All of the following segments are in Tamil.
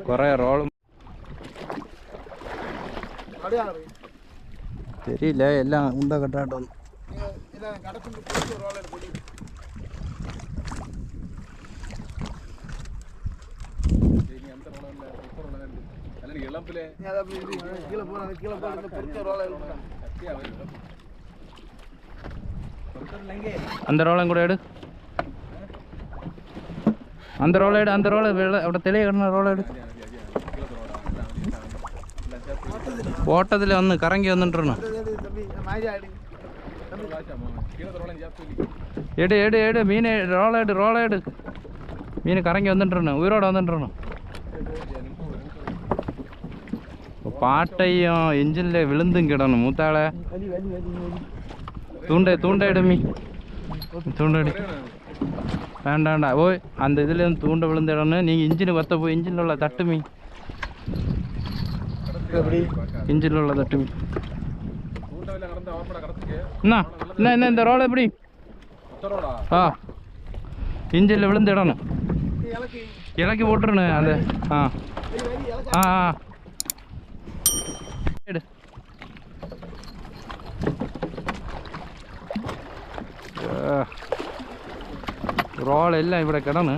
കൊറേ റോളും தெரியல எல்லாம் உண்டா கட்டாட்டம் அந்த ரோலம் கூட எடு அந்த ரோல எடு அந்த ரோல അവിടെ തെളിയ കിടന്ന ரோல എடு ഓട്ടത്തിൽ വന്ന് കറങ്ങി വന്നിട്ടുണ്ടോ എട് എട് എട് മീൻ റോളേട് മീൻ കറങ്ങി വന്നിട്ടുണ്ടോ ഉയരോടെ വന്നിട്ടുണ്ടോ പാട്ടയും എഞ്ചിനിലെ വിളുന്തും കിടന്നു മൂത്താളെ தூண்ட மீ தூண்டடி வேண்டாண்டா ஓய் அந்த இதுலேருந்து தூண்ட விழுந்துடணும் நீங்கள் இன்ஜினு வத்த போய் இன்ஜினில் உள்ள தட்டு மீ இன்ஜினில் உள்ள தட்டு மீ என்ன இந்த ரோலை எப்படி ஆ இன்ஜினில் விழுந்துடணும் இலக்கி போட்டுருணும் அந்த ஆ ஆ ஆ எடு റോളെല്ലാം ഇവിടെ കിടന്ന്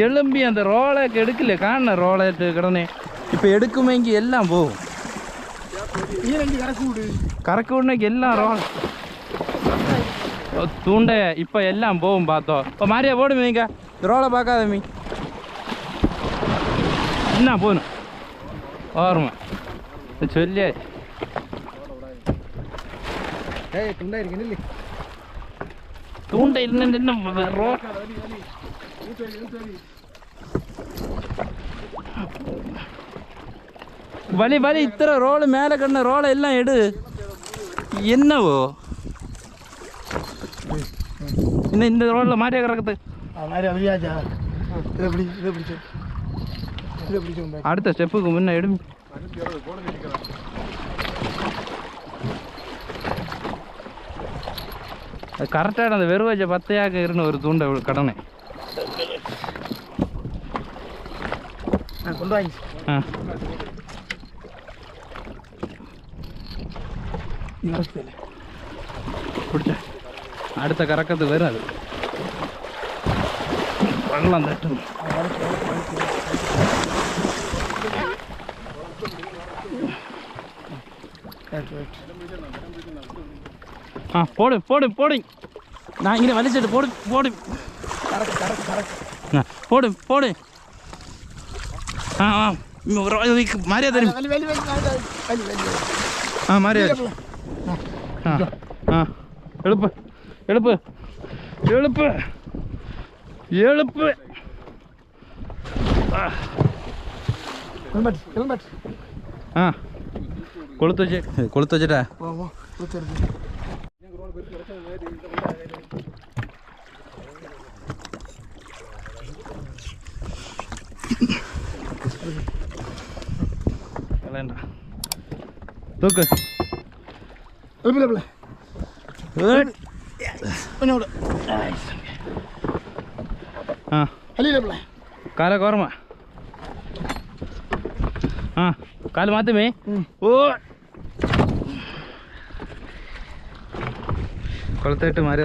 എളുമ്പി அந்த റോളൊക്കെ എടുക്കില്ലേ കാണണ റോളായിട്ട് കിടന്നേ ഇപ്പം എടുക്കുമെങ്കിൽ എല്ലാം പോവും കറക്കി വിടണമെങ്കിൽ എല്ലാം റോൾ തൂണ്ട ഇപ്പം എല്ലാം പോവും പാത്തോ അപ്പോൾ മാരിയാ പോടും മീങ്ക റോളെ പാക്കാതെ മീ എന്നാ പോന്നു ഓർമ്മ ചൊല്ലിയേ തൂണ്ട വലി വലി ഇത്ര റോള് മേലെ കിടന്ന റോളെല്ലാം എട് എന്നവോ ഇന്ന് இந்த ரோட்ல மாரியா கிடக்குது அடுத்த ஸ்டெப்புக்கு முன்ன எடு கரெக்டாக அந்த வெறுவஜை பத்தையாக இருந்த ஒரு தூண்டை கடனை கொண்டு வாங்கி ஆ பிடிச்ச அடுத்த கறக்கத்துக்கு வரும் அது வெள்ளம் தட்டும் ஆ போடு போடு போடு நான் இங்கே வலிச்சிட்டு போடு போடு போடு போடு ஆ ஆ மாரியா தெரியும் ஆ மாரியா ஆ ஆ எழுப்பு எழுப்பு எழுப்பு எழுப்பு ஆ கொளுத்து வச்சுட்டா தூக்கு കാല കോർമ്മ ആ കാല് മാറ്റുമേ ഓ കൊളത്തിട്ട് മാറി